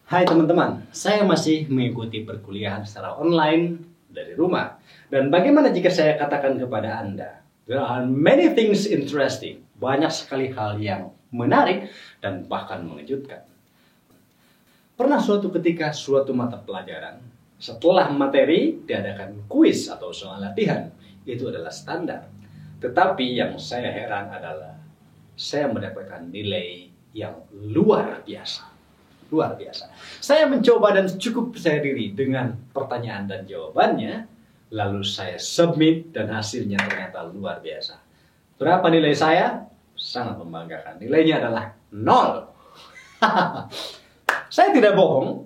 Hai teman-teman, saya masih mengikuti perkuliahan secara online dari rumah. Dan bagaimana jika saya katakan kepada Anda, there are many things interesting. Banyak sekali hal yang menarik dan bahkan mengejutkan. Pernah suatu ketika suatu mata pelajaran, setelah materi diadakan kuis atau soal latihan, itu adalah standar. Tetapi yang saya heran adalah, saya mendapatkan nilai yang luar biasa. Luar biasa. Saya mencoba dan cukup percaya diri dengan pertanyaan dan jawabannya. Lalu saya submit dan hasilnya ternyata luar biasa. Berapa nilai saya? Sangat membanggakan. Nilainya adalah 0. Saya tidak bohong.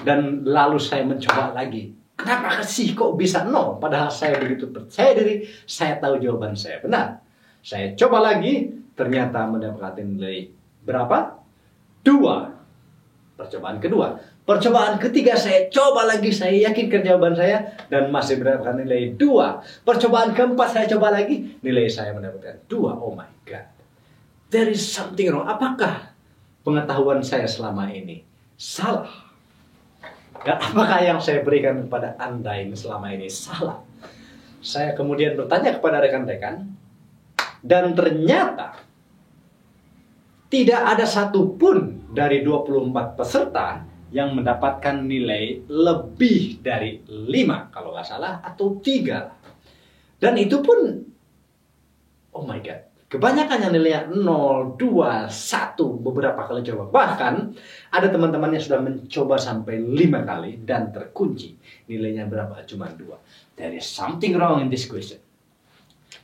Dan lalu saya mencoba lagi. Kenapa sih kok bisa 0? Padahal saya begitu percaya diri. Saya tahu jawaban saya benar. Saya coba lagi. Ternyata mendapatkan nilai berapa? 2. Percobaan kedua. Percobaan ketiga saya coba lagi, saya yakinkan jawaban saya dan masih mendapatkan nilai 2. Percobaan keempat saya coba lagi, nilai saya mendapatkan 2. Oh my God. There is something wrong. Apakah pengetahuan saya selama ini salah? Dan apakah yang saya berikan kepada Anda ini selama ini salah? Saya kemudian bertanya kepada rekan-rekan dan ternyata tidak ada satupun dari 24 peserta yang mendapatkan nilai lebih dari 5 kalau nggak salah atau 3. Dan itu pun, oh my God, kebanyakan yang nilainya 0, 2, 1 beberapa kali coba. Bahkan ada teman-teman yang sudah mencoba sampai 5 kali dan terkunci. Nilainya berapa? Cuma 2. There is something wrong in this question.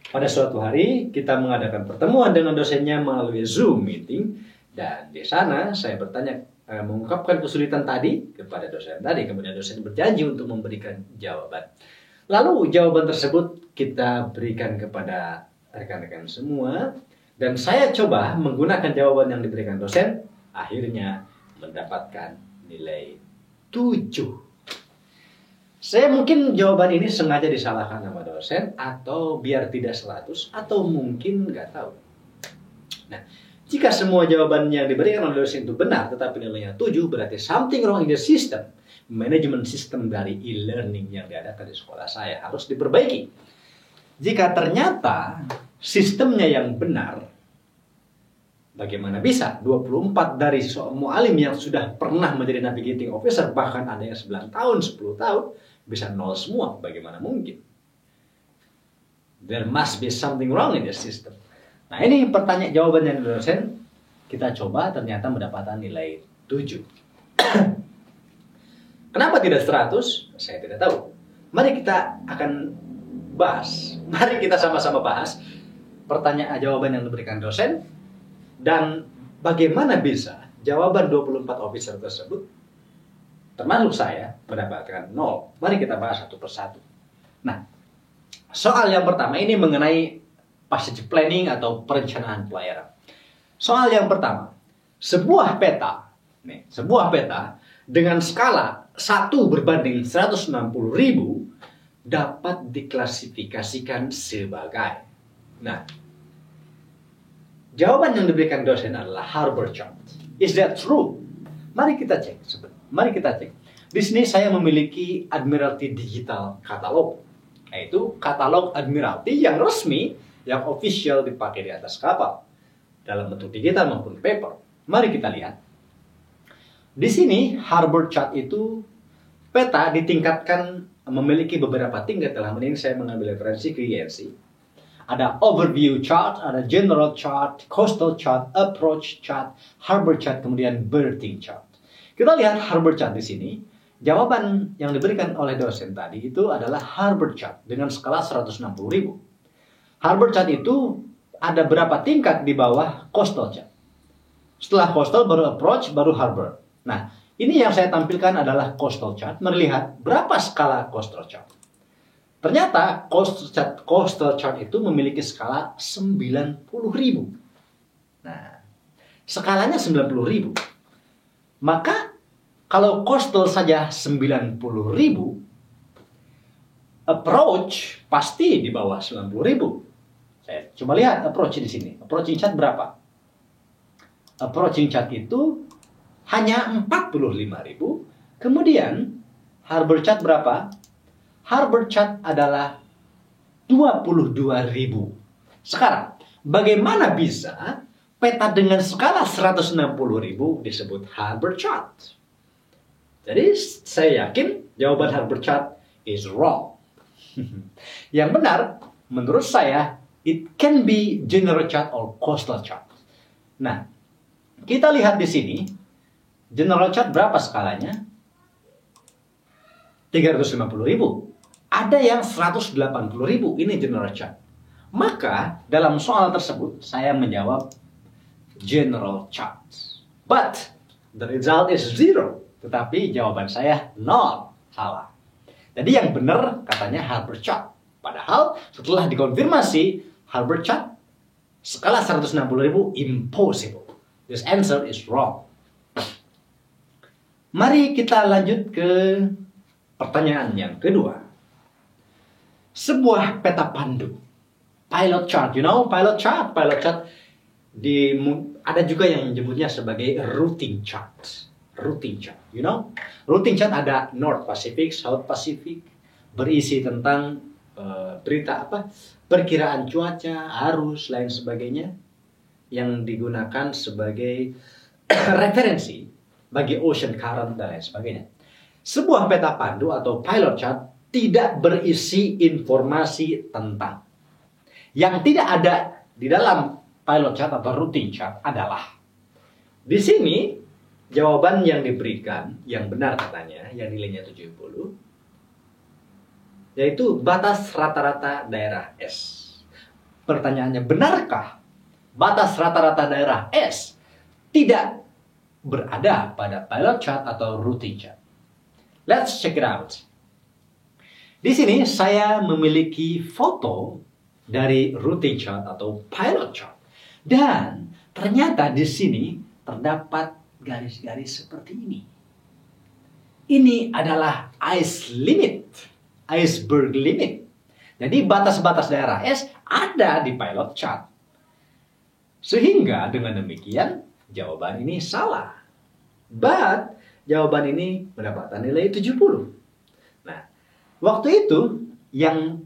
Pada suatu hari kita mengadakan pertemuan dengan dosennya melalui Zoom meeting dan di sana saya bertanya mengungkapkan kesulitan tadi kepada dosen tadi, kemudian dosen berjanji untuk memberikan jawaban. Lalu jawaban tersebut kita berikan kepada rekan-rekan semua dan saya coba menggunakan jawaban yang diberikan dosen, akhirnya mendapatkan nilai 7. Saya mungkin jawaban ini sengaja disalahkan sama dosen atau biar tidak 100 atau mungkin nggak tahu. Nah, jika semua jawaban yang diberikan oleh dosen itu benar tetapi nilainya 7, berarti something wrong in the system. Manajemen sistem dari e-learning yang diadakan di sekolah saya harus diperbaiki. Jika ternyata sistemnya yang benar, bagaimana bisa 24 dari seorang mu'alim yang sudah pernah menjadi navigating officer, bahkan ada yang 9 tahun, 10 tahun, bisa 0 semua? Bagaimana mungkin? There must be something wrong in the system. Nah, ini pertanyaan jawabannya dari dosen. Kita coba ternyata mendapatkan nilai 7. Kenapa tidak 100? Saya tidak tahu. Mari kita akan bahas. Mari kita sama-sama bahas pertanyaan jawaban yang diberikan dosen dan bagaimana bisa jawaban 24 officer tersebut termasuk saya mendapatkan 0. Mari kita bahas satu persatu. Nah, soal yang pertama ini mengenai passage planning atau perencanaan pelayaran. Soal yang pertama, sebuah peta dengan skala 1 berbanding 160.000 dapat diklasifikasikan sebagai. Nah, jawaban yang diberikan dosen adalah harbor chart. Is that true? Mari kita cek. Di sini saya memiliki Admiralty Digital Catalog, yaitu katalog Admiralty yang resmi, yang official dipakai di atas kapal, dalam bentuk digital maupun paper. Mari kita lihat. Di sini harbor chart itu peta ditingkatkan memiliki beberapa tingkat. Dalam ini saya mengambil referensi ke INC. Ada overview chart, ada general chart, coastal chart, approach chart, harbor chart, kemudian berthing chart. Kita lihat harbor chart di sini. Jawaban yang diberikan oleh dosen tadi itu adalah harbor chart dengan skala 160.000. Harbor chart itu ada berapa tingkat di bawah coastal chart. Setelah coastal baru approach, baru harbor. Nah, ini yang saya tampilkan adalah coastal chart. Mari lihat berapa skala coastal chart. Ternyata coastal chart itu memiliki skala 90.000. Nah, skalanya 90.000. Maka kalau coastal saja 90.000, approach pasti di bawah 90.000. Saya coba lihat approach di sini. Approaching chart berapa? Approaching chart itu hanya 45.000. Kemudian harbor chart berapa? Harbor chart adalah 22.000. Sekarang, bagaimana bisa peta dengan skala 160.000 disebut harbor chart? Jadi saya yakin jawaban harbor chart is wrong. Yang benar, menurut saya, it can be general chart or coastal chart. Nah, kita lihat di sini, general chart berapa skalanya? 350.000. Ada yang 180.000, ini general chart. Maka, dalam soal tersebut, saya menjawab general chart. But, the result is 0. Tetapi jawaban saya 0. Salah. Jadi yang benar katanya harbor chart. Padahal setelah dikonfirmasi harbor chart skala 160.000 impossible. This answer is wrong. Mari kita lanjut ke pertanyaan yang kedua. Sebuah peta pandu. Pilot chart, you know pilot chart? Pilot chart ada juga yang menyebutnya sebagai routing chart. Routing chart, you know? Routing chart ada North Pacific, South Pacific, berisi tentang berita perkiraan cuaca, arus, lain sebagainya, yang digunakan sebagai referensi bagi ocean current dan lain sebagainya. Sebuah peta pandu atau pilot chart tidak berisi informasi tentang. Yang tidak ada di dalam pilot chart atau routing chart adalah di sini. Jawaban yang diberikan, yang benar katanya, yang nilainya 70, yaitu batas rata-rata daerah S. Pertanyaannya, benarkah batas rata-rata daerah S tidak berada pada pilot chart atau routing chart? Let's check it out. Di sini saya memiliki foto dari routing chart atau pilot chart. Dan ternyata di sini terdapat garis-garis seperti ini. Ini adalah ice limit, iceberg limit. Jadi batas-batas daerah S ada di pilot chart. Sehingga dengan demikian jawaban ini salah. But jawaban ini mendapatkan nilai 70. Nah, waktu itu yang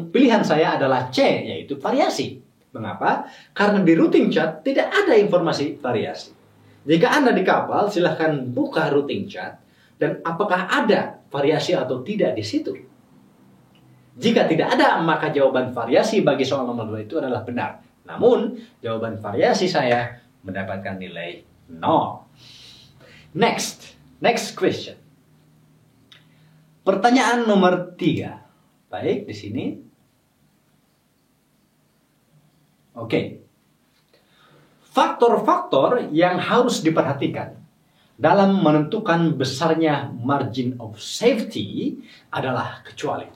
pilihan saya adalah C, yaitu variasi. Mengapa? Karena di routing chart tidak ada informasi variasi. Jika Anda di kapal, silahkan buka routing chart dan apakah ada variasi atau tidak di situ. Jika tidak ada, maka jawaban variasi bagi soal nomor 2 itu adalah benar. Namun, jawaban variasi saya mendapatkan nilai 0. Next question. Pertanyaan nomor 3. Baik, di sini. Oke. Faktor-faktor yang harus diperhatikan dalam menentukan besarnya margin of safety adalah kecuali.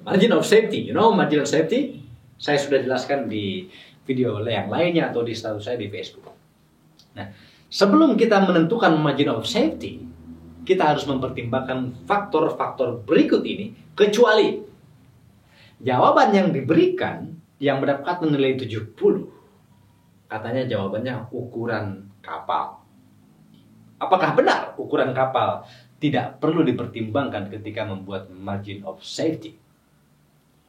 Margin of safety, you know margin of safety? Saya sudah jelaskan di video yang lainnya atau di status saya di Facebook. Nah, sebelum kita menentukan margin of safety, kita harus mempertimbangkan faktor-faktor berikut ini, kecuali jawaban yang diberikan yang mendapatkan nilai 70. Katanya jawabannya ukuran kapal. Apakah benar ukuran kapal tidak perlu dipertimbangkan ketika membuat margin of safety?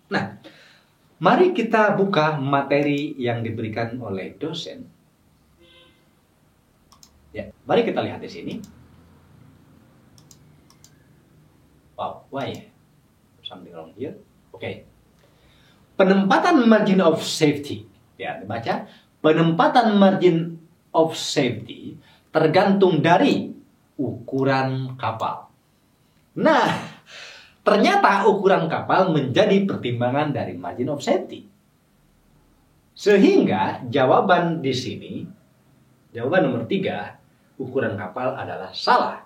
Nah, mari kita buka materi yang diberikan oleh dosen. Ya, mari kita lihat di sini. Wow, why? Something wrong here. Oke. Penempatan margin of safety. Ya, dibaca. Penempatan margin of safety tergantung dari ukuran kapal. Nah, ternyata ukuran kapal menjadi pertimbangan dari margin of safety. Sehingga jawaban di sini, jawaban nomor 3, ukuran kapal adalah salah.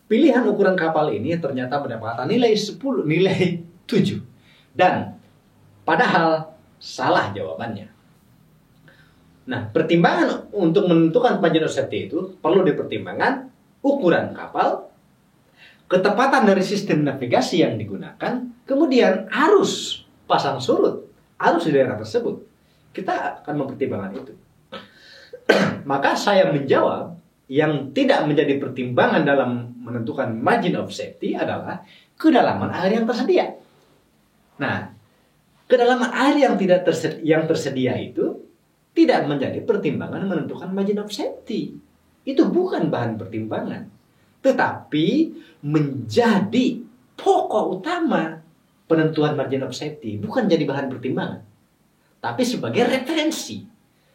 Pilihan ukuran kapal ini ternyata mendapatkan nilai 10, nilai 7. Dan padahal salah jawabannya. Nah, pertimbangan untuk menentukan margin of safety itu perlu dipertimbangkan ukuran kapal, ketepatan dari sistem navigasi yang digunakan, kemudian arus pasang surut, arus di daerah tersebut. Kita akan mempertimbangkan itu. Maka saya menjawab yang tidak menjadi pertimbangan dalam menentukan margin of safety adalah kedalaman air yang tersedia. Nah, kedalaman air yang tersedia itu tidak menjadi pertimbangan menentukan margin of safety. Itu bukan bahan pertimbangan, tetapi menjadi pokok utama penentuan margin of safety, bukan jadi bahan pertimbangan, tapi sebagai referensi,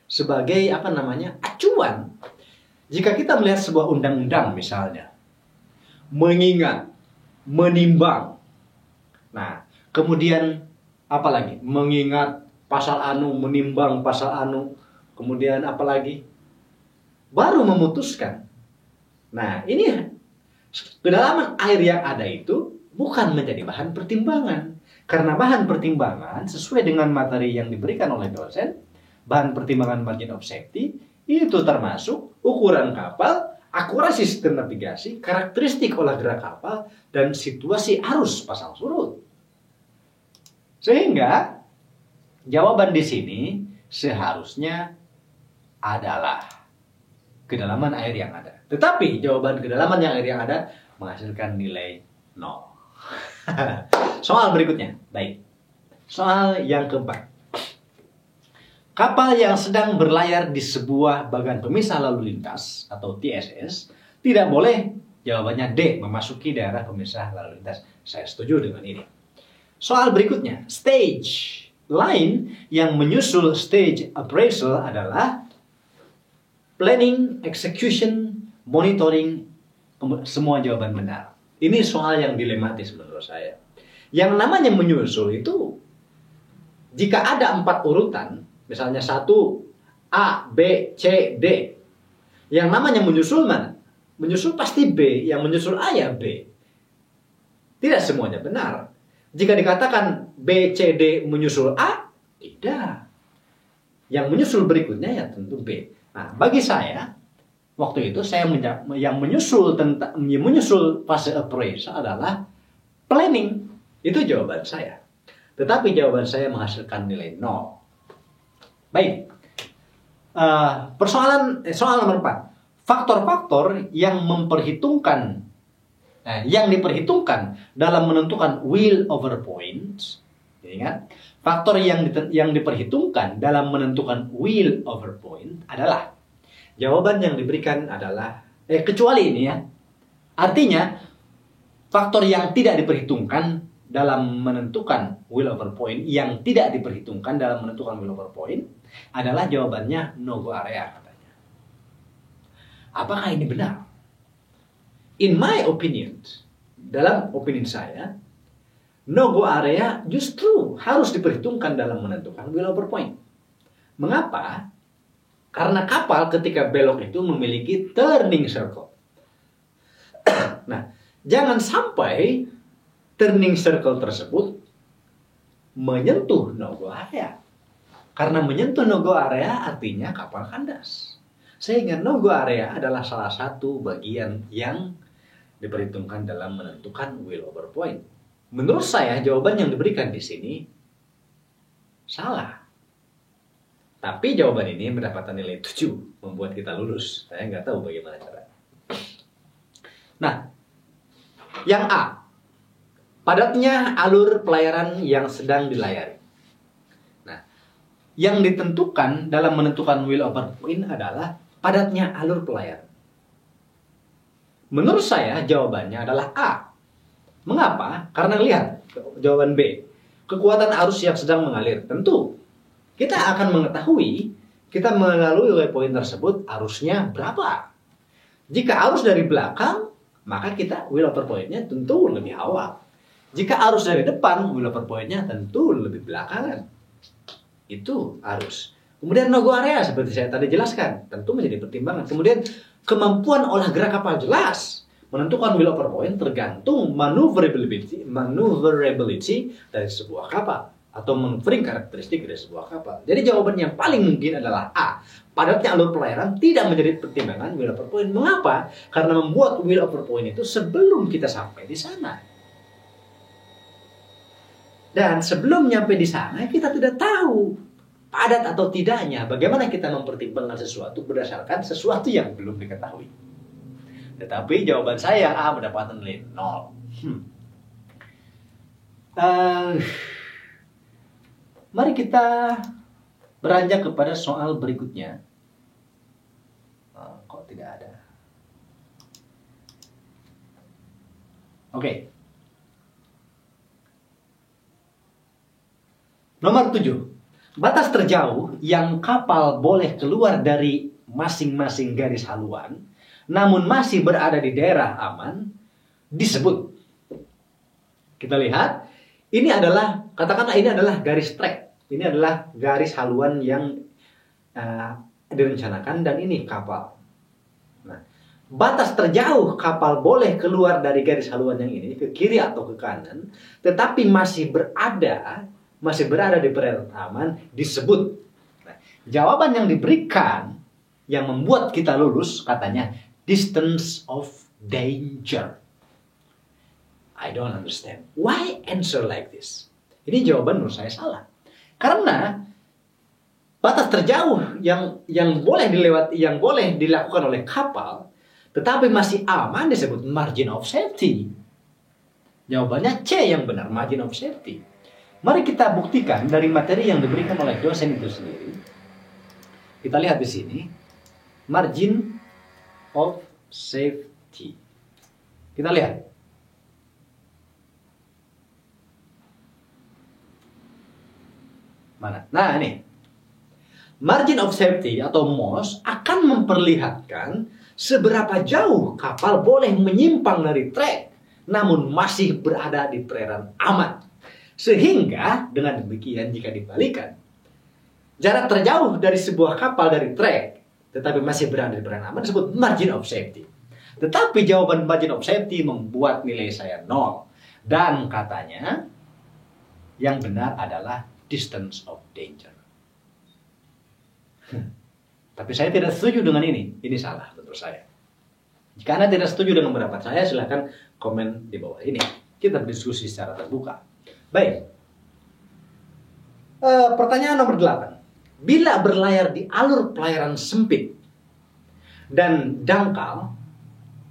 sebagai acuan. Jika kita melihat sebuah undang-undang misalnya, mengingat, menimbang, nah kemudian apa lagi? Mengingat pasal anu, menimbang pasal anu, kemudian apa lagi? Baru memutuskan. Nah ini kedalaman air yang ada itu bukan menjadi bahan pertimbangan. Karena bahan pertimbangan sesuai dengan materi yang diberikan oleh dosen, bahan pertimbangan margin of safety itu termasuk ukuran kapal, akurasi sistem navigasi, karakteristik olah gerak kapal, dan situasi arus pasang surut. Sehingga jawaban di sini seharusnya adalah kedalaman air yang ada. Tetapi jawaban kedalaman air yang ada menghasilkan nilai 0. Soal berikutnya. Baik. Soal yang keempat. Kapal yang sedang berlayar di sebuah bagan pemisah lalu lintas atau TSS tidak boleh, jawabannya D, memasuki daerah pemisah lalu lintas. Saya setuju dengan ini. Soal berikutnya, stage line yang menyusul stage appraisal adalah planning, execution, monitoring, semua jawaban benar. Ini soal yang dilematis menurut saya. Yang namanya menyusul itu, jika ada 4 urutan, misalnya 1, A, B, C, D. Yang namanya menyusul mana? Menyusul pasti B, yang menyusul A ya B. Tidak semuanya benar. Jika dikatakan B, C, D menyusul A, tidak. Yang menyusul berikutnya ya tentu B. Nah, bagi saya, waktu itu yang menyusul fase appraisal adalah planning. Itu jawaban saya. Tetapi jawaban saya menghasilkan nilai 0. Baik. Soal nomor 4. Faktor-faktor yang diperhitungkan dalam menentukan will over points. Ingat, faktor yang diperhitungkan dalam menentukan will over point adalah, jawaban yang diberikan adalah kecuali ini ya. Artinya faktor yang tidak diperhitungkan dalam menentukan will over point, yang tidak diperhitungkan dalam menentukan will over point adalah jawabannya no go area katanya. Apakah ini benar? In my opinion, dalam opini saya, no go area justru harus diperhitungkan dalam menentukan will over point. Mengapa? Karena kapal ketika belok itu memiliki turning circle. Nah, jangan sampai turning circle tersebut menyentuh no go area. Karena menyentuh no go area artinya kapal kandas. Sehingga no go area adalah salah satu bagian yang diperhitungkan dalam menentukan will over point. Menurut saya jawaban yang diberikan di sini salah. Tapi jawaban ini mendapatkan nilai 7, membuat kita lulus. Saya nggak tahu bagaimana caranya. Nah, yang A, padatnya alur pelayaran yang sedang dilayari. Nah, yang ditentukan dalam menentukan will over point adalah padatnya alur pelayaran. Menurut saya jawabannya adalah A. Mengapa? Karena lihat jawaban B. Kekuatan arus yang sedang mengalir. Tentu kita akan mengetahui kita melalui waypoint tersebut arusnya berapa. Jika arus dari belakang, maka kita will over point-nya tentu lebih awal. Jika arus dari depan, will over point-nya tentu lebih belakangan. Itu arus. Kemudian no go area seperti saya tadi jelaskan, tentu menjadi pertimbangan. Kemudian kemampuan olah gerak kapal jelas. Menentukan will over point tergantung maneuverability dari sebuah kapal atau maneuvering karakteristik dari sebuah kapal. Jadi jawaban yang paling mungkin adalah A. Padatnya alur pelayaran tidak menjadi pertimbangan will over point. Mengapa? Karena membuat will over point itu sebelum kita sampai di sana. Dan sebelum nyampe di sana kita tidak tahu padat atau tidaknya. Bagaimana kita mempertimbangkan sesuatu berdasarkan sesuatu yang belum diketahui. Tetapi jawaban saya yang A mendapatkan nilai 0. Mari kita beranjak kepada soal berikutnya. Kok tidak ada? Oke. Nomor 7. Batas terjauh yang kapal boleh keluar dari masing-masing garis haluan, namun masih berada di daerah aman, disebut. Kita lihat, ini adalah, katakanlah ini adalah garis trek. Ini adalah garis haluan yang direncanakan dan ini kapal. Nah, batas terjauh kapal boleh keluar dari garis haluan yang ini ke kiri atau ke kanan, tetapi masih berada di perairan aman disebut. Nah, jawaban yang diberikan yang membuat kita lulus katanya distance of danger. I don't understand. Why answer like this? Ini jawaban menurut saya salah. Karena batas terjauh yang boleh dilakukan oleh kapal tetapi masih aman disebut margin of safety. Jawabannya C yang benar, margin of safety. Mari kita buktikan dari materi yang diberikan oleh dosen itu sendiri. Kita lihat di sini, margin of safety. Kita lihat. Mana? Nah, ini. Margin of safety atau MOS akan memperlihatkan seberapa jauh kapal boleh menyimpang dari trek namun masih berada di perairan aman. Sehingga dengan demikian jika dibalikan, jarak terjauh dari sebuah kapal dari trek tetapi masih berada di perairan aman disebut margin of safety. Tetapi jawaban margin of safety membuat nilai saya 0. Dan katanya yang benar adalah distance of danger. Tapi saya tidak setuju dengan ini. Ini salah menurut saya. Jika Anda tidak setuju dengan pendapat saya, silakan komen di bawah ini. Kita berdiskusi secara terbuka. Baik. Pertanyaan nomor 8. Bila berlayar di alur pelayaran sempit dan dangkal,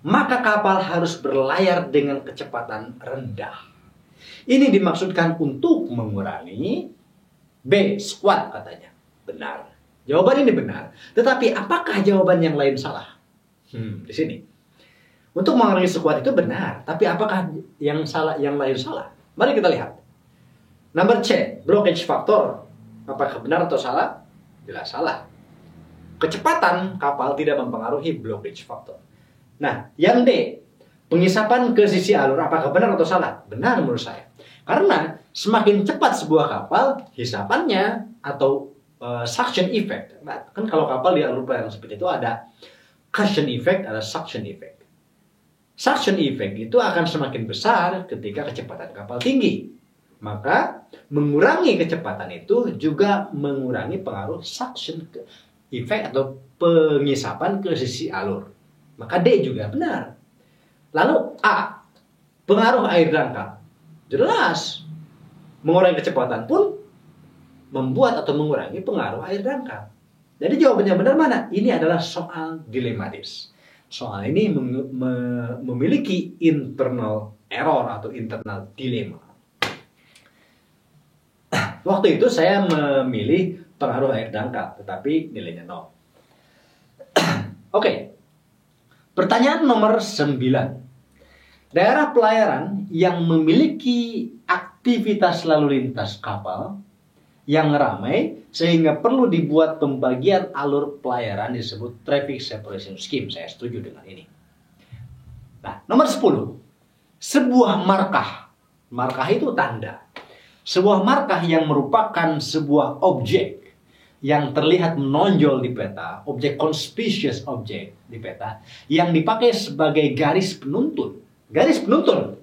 maka kapal harus berlayar dengan kecepatan rendah. Ini dimaksudkan untuk mengurangi B, squat katanya. Benar. Jawaban ini benar. Tetapi apakah jawaban yang lain salah? Di sini. Untuk mengurangi squat itu benar. Tapi apakah yang lain salah? Mari kita lihat. Nomor C, blockage factor. Apakah benar atau salah? Jelas salah. Kecepatan kapal tidak mempengaruhi blockage factor. Nah, yang D, pengisapan ke sisi alur. Apakah benar atau salah? Benar menurut saya. Karena semakin cepat sebuah kapal, hisapannya atau suction effect. Nah, kan kalau kapal di alur pelayaran sempit itu ada cushion effect, ada suction effect. Suction effect itu akan semakin besar ketika kecepatan kapal tinggi. Maka mengurangi kecepatan itu juga mengurangi pengaruh suction effect atau pengisapan ke sisi alur. Maka D juga benar. Lalu A, pengaruh air dangkal. Jelas, mengurangi kecepatan pun membuat atau mengurangi pengaruh air dangkal. Jadi jawabannya benar mana? Ini adalah soal dilematis. Soal ini memiliki internal error atau internal dilema. Waktu itu saya memilih pengaruh air dangkal, tetapi nilainya 0. Oke. Pertanyaan nomor 9. Daerah pelayaran yang memiliki aktivitas lalu lintas kapal yang ramai sehingga perlu dibuat pembagian alur pelayaran disebut traffic separation scheme. Saya setuju dengan ini. Nah, nomor 10. Sebuah markah. Markah itu tanda. Sebuah markah yang merupakan sebuah objek yang terlihat menonjol di peta, objek conspicuous object di peta, yang dipakai sebagai garis penuntun. Garis penuntun.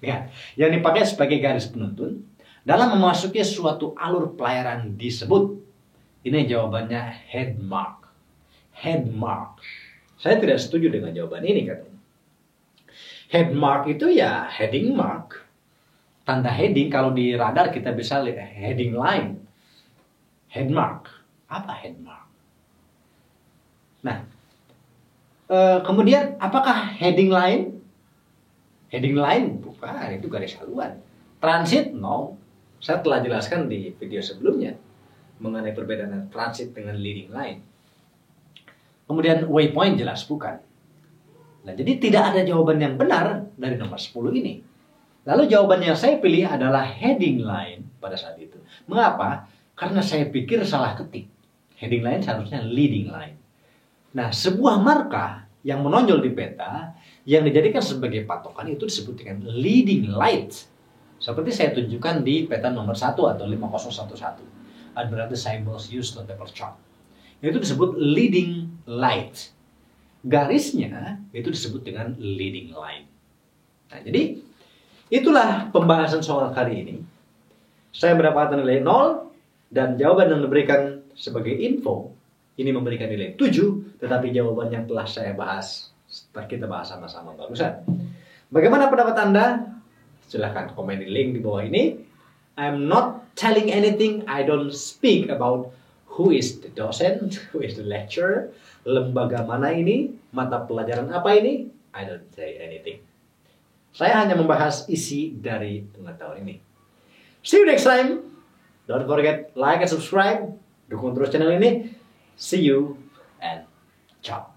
Ya, yang dipakai sebagai garis penuntun dalam memasuki suatu alur pelayaran disebut. Ini jawabannya headmark. Headmark. Saya tidak setuju dengan jawaban ini katanya. Headmark itu ya heading mark. Tanda heading, kalau di radar kita bisa lihat heading line. Headmark. Apa headmark? Nah, Kemudian apakah heading line? Heading line bukan, itu garis haluan. Transit, no. Saya telah jelaskan di video sebelumnya mengenai perbedaan transit dengan leading line. Kemudian waypoint jelas bukan. Nah, jadi tidak ada jawaban yang benar dari nomor 10 ini. Lalu jawaban yang saya pilih adalah heading line pada saat itu. Mengapa? Karena saya pikir salah ketik. Heading line seharusnya leading line. Nah, sebuah marka yang menonjol di peta yang dijadikan sebagai patokan itu disebut dengan leading light. Seperti saya tunjukkan di peta nomor 1 atau 5011. Ada symbols used on paper chart. Itu disebut leading light. Garisnya itu disebut dengan leading line. Nah, jadi itulah pembahasan soal kali ini. Saya mendapatkan nilai 0 dan jawaban yang diberikan sebagai info ini memberikan nilai 7, tetapi jawaban yang telah saya bahas, kita bahas sama-sama barusan. Bagaimana pendapat Anda? Silahkan komen di link di bawah ini. I'm not telling anything. I don't speak about who is the docent, who is the lecturer, lembaga mana ini, mata pelajaran apa ini. I don't say anything. Saya hanya membahas isi dari pengetahuan ini. See you next time. Don't forget like and subscribe. Dukung terus channel ini. See you and ciao.